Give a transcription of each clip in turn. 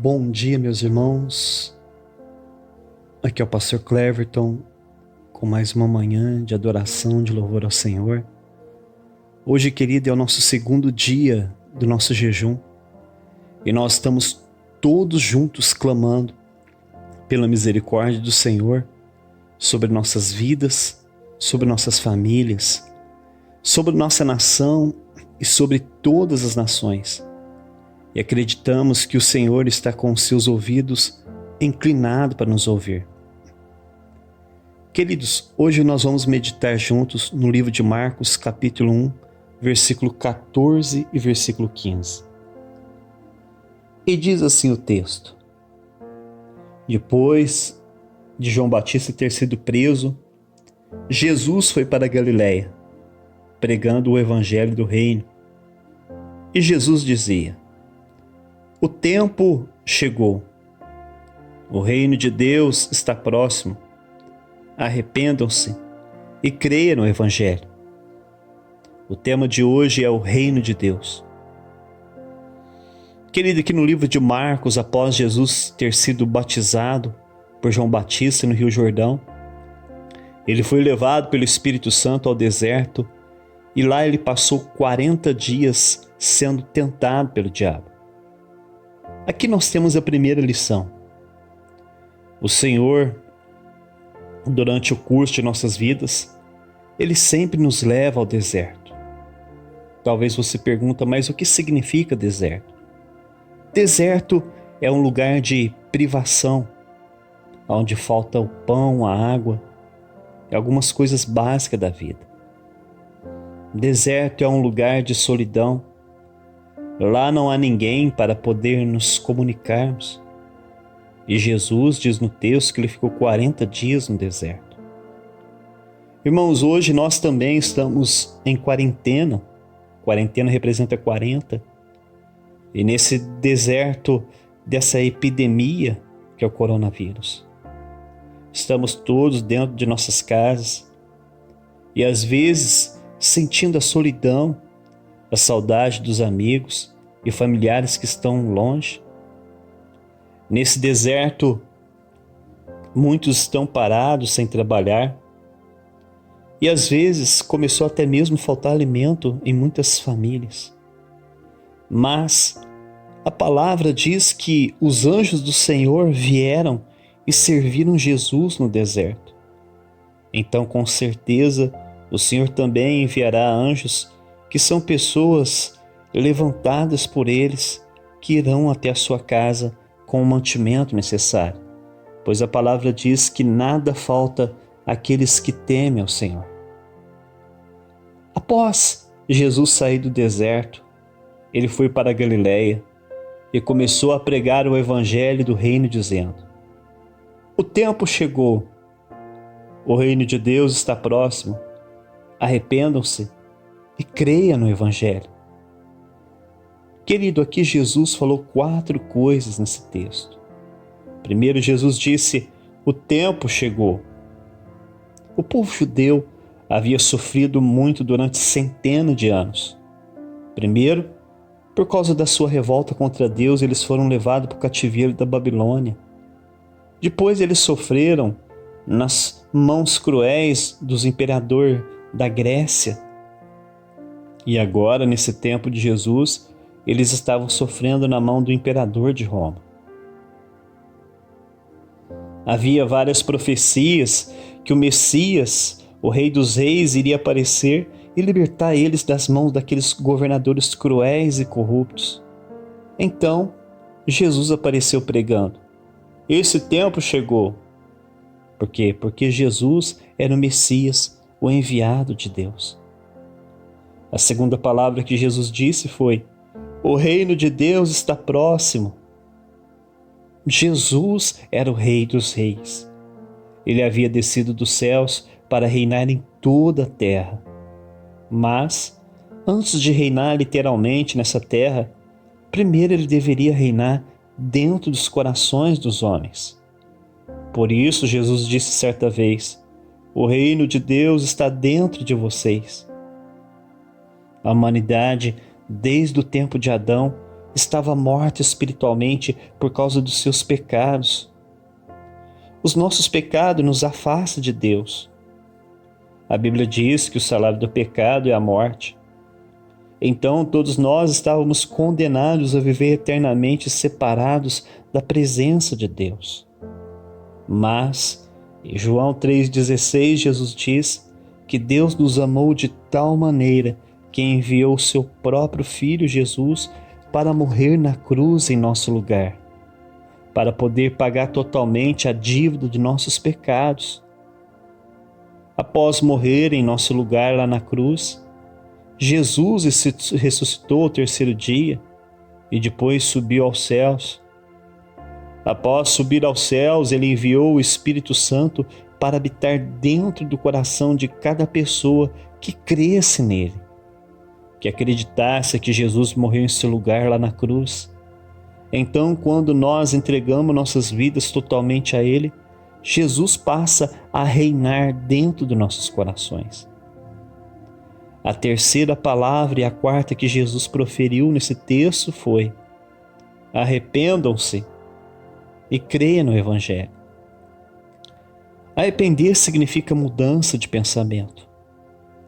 Bom dia, meus irmãos. Aqui é o pastor Cleverton com mais uma manhã de adoração, de louvor ao Senhor. Hoje, querido, é o nosso segundo dia do nosso jejum e nós estamos todos juntos clamando pela misericórdia do Senhor sobre nossas vidas, sobre nossas famílias, sobre nossa nação e sobre todas as nações. E acreditamos que o Senhor está com os seus ouvidos inclinados para nos ouvir. Queridos, hoje nós vamos meditar juntos no livro de Marcos, capítulo 1, versículo 14 e versículo 15. E diz assim o texto: Depois de João Batista ter sido preso, Jesus foi para a Galiléia, pregando o evangelho do reino. E Jesus dizia: O tempo chegou. O reino de Deus está próximo. Arrependam-se e creiam no evangelho. O tema de hoje é o reino de Deus. Querido, aqui no livro de Marcos, após Jesus ter sido batizado por João Batista no Rio Jordão, ele foi levado pelo Espírito Santo ao deserto e lá ele passou 40 dias sendo tentado pelo diabo. Aqui nós temos a primeira lição. O Senhor, durante o curso de nossas vidas, Ele sempre nos leva ao deserto. Talvez você pergunte, mas o que significa deserto? Deserto é um lugar de privação, onde falta o pão, a água e algumas coisas básicas da vida. Deserto é um lugar de solidão. Lá não há ninguém para poder nos comunicarmos. E Jesus diz no texto que ele ficou 40 dias no deserto. Irmãos, hoje nós também estamos em quarentena. Quarentena representa 40. E nesse deserto dessa epidemia que é o coronavírus. Estamos todos dentro de nossas casas. E às vezes sentindo a solidão, a saudade dos amigos e familiares que estão longe. Nesse deserto, muitos estão parados sem trabalhar e às vezes começou até mesmo a faltar alimento em muitas famílias. Mas a palavra diz que os anjos do Senhor vieram e serviram Jesus no deserto. Então, com certeza, o Senhor também enviará anjos que são pessoas levantadas por eles que irão até a sua casa com o mantimento necessário, pois a palavra diz que nada falta àqueles que temem ao Senhor. Após Jesus sair do deserto, ele foi para a Galiléia e começou a pregar o evangelho do reino, dizendo: O tempo chegou, o reino de Deus está próximo, arrependam-se e creia no evangelho. Querido, aqui Jesus falou 4 coisas nesse texto. Primeiro, Jesus disse: o tempo chegou. O povo judeu havia sofrido muito durante centenas de anos. Primeiro, por causa da sua revolta contra Deus, eles foram levados para o cativeiro da Babilônia. Depois eles sofreram nas mãos cruéis dos imperadores da Grécia. E agora, nesse tempo de Jesus, eles estavam sofrendo na mão do imperador de Roma. Havia várias profecias que o Messias, o Rei dos Reis, iria aparecer e libertar eles das mãos daqueles governadores cruéis e corruptos. Então, Jesus apareceu pregando: esse tempo chegou. Por quê? Porque Jesus era o Messias, o enviado de Deus. A segunda palavra que Jesus disse foi: o reino de Deus está próximo. Jesus era o Rei dos Reis. Ele havia descido dos céus para reinar em toda a terra. Mas, antes de reinar literalmente nessa terra, primeiro ele deveria reinar dentro dos corações dos homens. Por isso, Jesus disse certa vez: o reino de Deus está dentro de vocês. A humanidade, desde o tempo de Adão, estava morta espiritualmente por causa dos seus pecados. Os nossos pecados nos afastam de Deus. A Bíblia diz que o salário do pecado é a morte. Então todos nós estávamos condenados a viver eternamente separados da presença de Deus. Mas, em João 3,16, Jesus diz que Deus nos amou de tal maneira que enviou o seu próprio Filho Jesus para morrer na cruz em nosso lugar, para poder pagar totalmente a dívida de nossos pecados. Após morrer em nosso lugar lá na cruz, Jesus ressuscitou ao terceiro dia e depois subiu aos céus. Após subir aos céus, ele enviou o Espírito Santo para habitar dentro do coração de cada pessoa que cresce nele, que acreditasse que Jesus morreu em seu lugar lá na cruz. Então, quando nós entregamos nossas vidas totalmente a Ele, Jesus passa a reinar dentro dos nossos corações. A terceira palavra e a quarta que Jesus proferiu nesse texto foi: arrependam-se e creiam no Evangelho. Arrepender significa mudança de pensamento.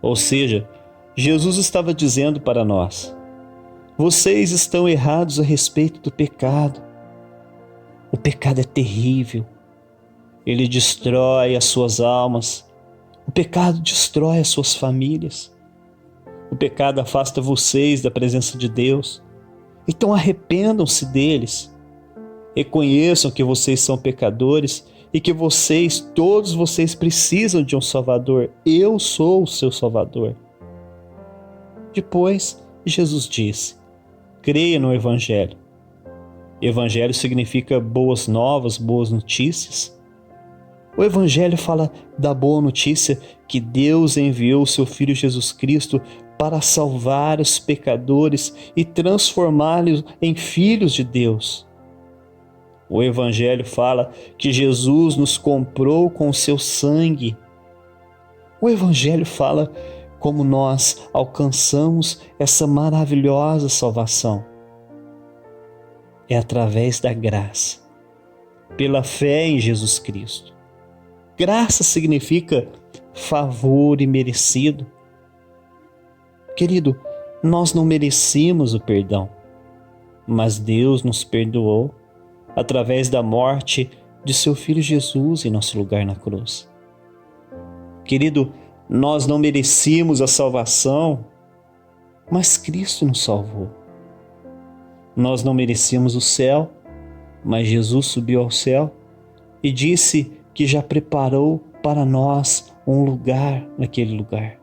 Ou seja, Jesus estava dizendo para nós: vocês estão errados a respeito do pecado. O pecado é terrível. Ele destrói as suas almas. O pecado destrói as suas famílias. O pecado afasta vocês da presença de Deus. Então arrependam-se deles. Reconheçam que vocês são pecadores e que todos vocês precisam de um Salvador. Eu sou o seu Salvador. Depois, Jesus disse: creia no Evangelho. Evangelho significa boas novas, boas notícias. O Evangelho fala da boa notícia que Deus enviou o seu Filho Jesus Cristo para salvar os pecadores e transformá-los em filhos de Deus. O Evangelho fala que Jesus nos comprou com o seu sangue. O Evangelho fala como nós alcançamos essa maravilhosa salvação. É através da graça, pela fé em Jesus Cristo. Graça significa favor imerecido. Querido, nós não merecíamos o perdão, mas Deus nos perdoou através da morte de seu Filho Jesus em nosso lugar na cruz. Querido, nós não merecíamos a salvação, mas Cristo nos salvou. Nós não merecíamos o céu, mas Jesus subiu ao céu e disse que já preparou para nós um lugar naquele lugar.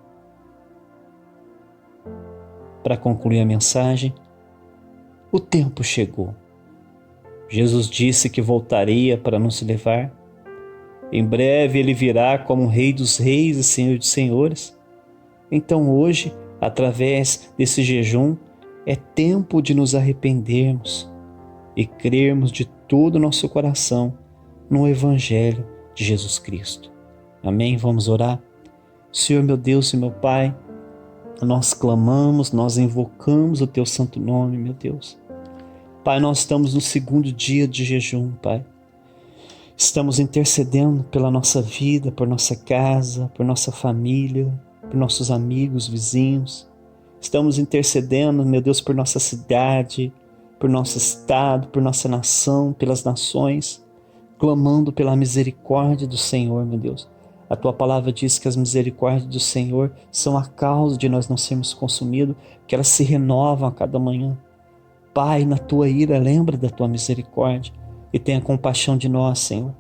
Para concluir a mensagem, o tempo chegou. Jesus disse que voltaria para nos levar. Em breve ele virá como Rei dos Reis e Senhor dos Senhores. Então hoje, através desse jejum, é tempo de nos arrependermos e crermos de todo o nosso coração no Evangelho de Jesus Cristo. Amém? Vamos orar? Senhor meu Deus e meu Pai, nós clamamos, nós invocamos o Teu santo nome, meu Deus. Pai, nós estamos no segundo dia de jejum, Pai. Estamos intercedendo pela nossa vida, por nossa casa, por nossa família, por nossos amigos, vizinhos. Estamos intercedendo, meu Deus, por nossa cidade, por nosso estado, por nossa nação, pelas nações, clamando pela misericórdia do Senhor, meu Deus. A Tua palavra diz que as misericórdias do Senhor são a causa de nós não sermos consumidos, que elas se renovam a cada manhã. Pai, na Tua ira, lembra da Tua misericórdia e tenha compaixão de nós, Senhor.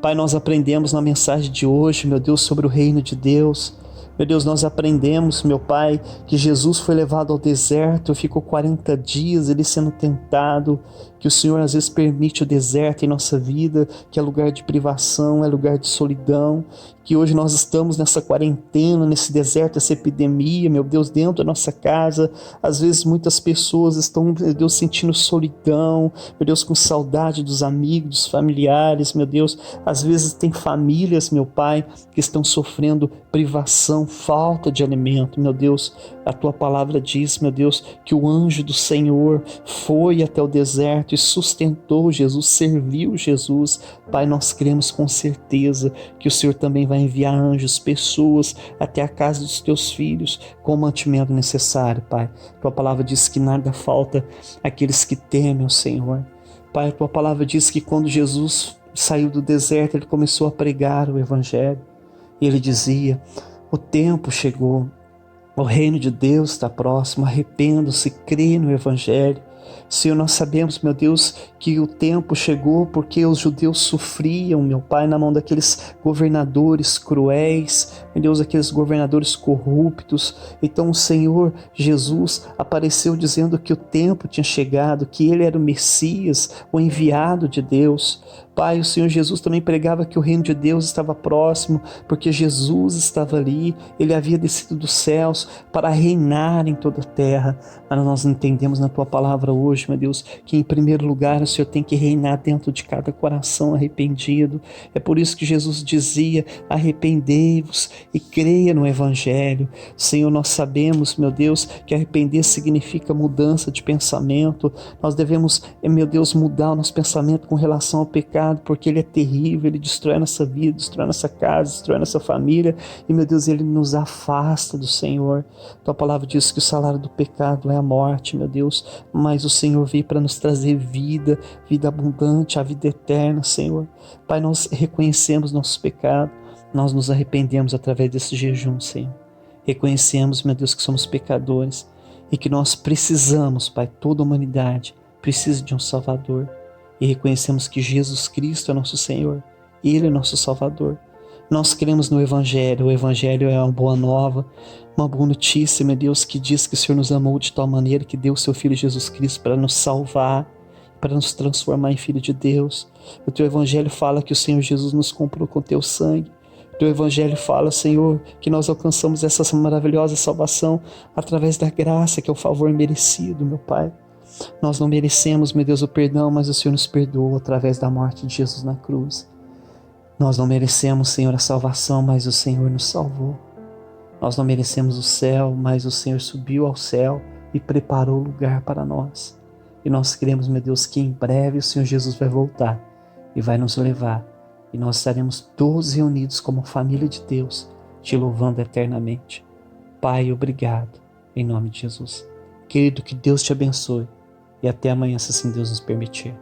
Pai, nós aprendemos na mensagem de hoje, meu Deus, sobre o reino de Deus. Meu Deus, nós aprendemos, meu Pai, que Jesus foi levado ao deserto, ficou 40 dias ele sendo tentado, que o Senhor às vezes permite o deserto em nossa vida, que é lugar de privação, é lugar de solidão, que hoje nós estamos nessa quarentena, nesse deserto, essa epidemia, meu Deus, dentro da nossa casa. Às vezes muitas pessoas estão, meu Deus, sentindo solidão, meu Deus, com saudade dos amigos, dos familiares, meu Deus. Às vezes tem famílias, meu Pai, que estão sofrendo privação falta de alimento, meu Deus, a tua palavra diz, meu Deus, que o anjo do Senhor foi até o deserto e sustentou Jesus, serviu Jesus. Pai, nós cremos com certeza que o Senhor também vai enviar anjos, pessoas até a casa dos teus filhos com o mantimento necessário, Pai. Tua palavra diz que nada falta àqueles que temem o Senhor. Pai, a tua palavra diz que quando Jesus saiu do deserto, ele começou a pregar o evangelho. E ele dizia: o tempo chegou, o reino de Deus está próximo, arrependam-se, creem no evangelho. Senhor, nós sabemos, meu Deus, que o tempo chegou porque os judeus sofriam, meu Pai, na mão daqueles governadores cruéis, meu Deus, aqueles governadores corruptos. Então o Senhor Jesus apareceu dizendo que o tempo tinha chegado, que Ele era o Messias, o enviado de Deus. Pai, o Senhor Jesus também pregava que o reino de Deus estava próximo, porque Jesus estava ali, Ele havia descido dos céus para reinar em toda a terra. Mas nós entendemos na Tua palavra hoje, meu Deus, que em primeiro lugar o Senhor tem que reinar dentro de cada coração arrependido. É por isso que Jesus dizia: arrependei-vos e creia no Evangelho. Senhor, nós sabemos, meu Deus, que arrepender significa mudança de pensamento. Nós devemos, meu Deus, mudar o nosso pensamento com relação ao pecado, porque ele é terrível, ele destrói a nossa vida, destrói a nossa casa, destrói a nossa família, e meu Deus, ele nos afasta do Senhor. Tua palavra diz que o salário do pecado é a morte, meu Deus, mas o Senhor veio para nos trazer vida, vida abundante, a vida eterna, Senhor. Pai, nós reconhecemos nossos pecados, nós nos arrependemos através desse jejum, Senhor. Reconhecemos, meu Deus, que somos pecadores e que nós precisamos, Pai, toda a humanidade precisa de um Salvador. E reconhecemos que Jesus Cristo é nosso Senhor, Ele é nosso Salvador. Nós cremos no Evangelho, o Evangelho é uma boa nova, uma boa notícia, meu Deus, que diz que o Senhor nos amou de tal maneira que deu o seu Filho Jesus Cristo para nos salvar, para nos transformar em Filho de Deus. O teu Evangelho fala que o Senhor Jesus nos comprou com teu sangue. O teu Evangelho fala, Senhor, que nós alcançamos essa maravilhosa salvação através da graça, que é o favor merecido, meu Pai. Nós não merecemos, meu Deus, o perdão, mas o Senhor nos perdoou através da morte de Jesus na cruz. Nós não merecemos, Senhor, a salvação, mas o Senhor nos salvou. Nós não merecemos o céu, mas o Senhor subiu ao céu e preparou lugar para nós. E nós cremos, meu Deus, que em breve o Senhor Jesus vai voltar e vai nos levar. E nós estaremos todos reunidos como família de Deus, te louvando eternamente. Pai, obrigado, em nome de Jesus. Querido, que Deus te abençoe. E até amanhã, se assim Deus nos permitir.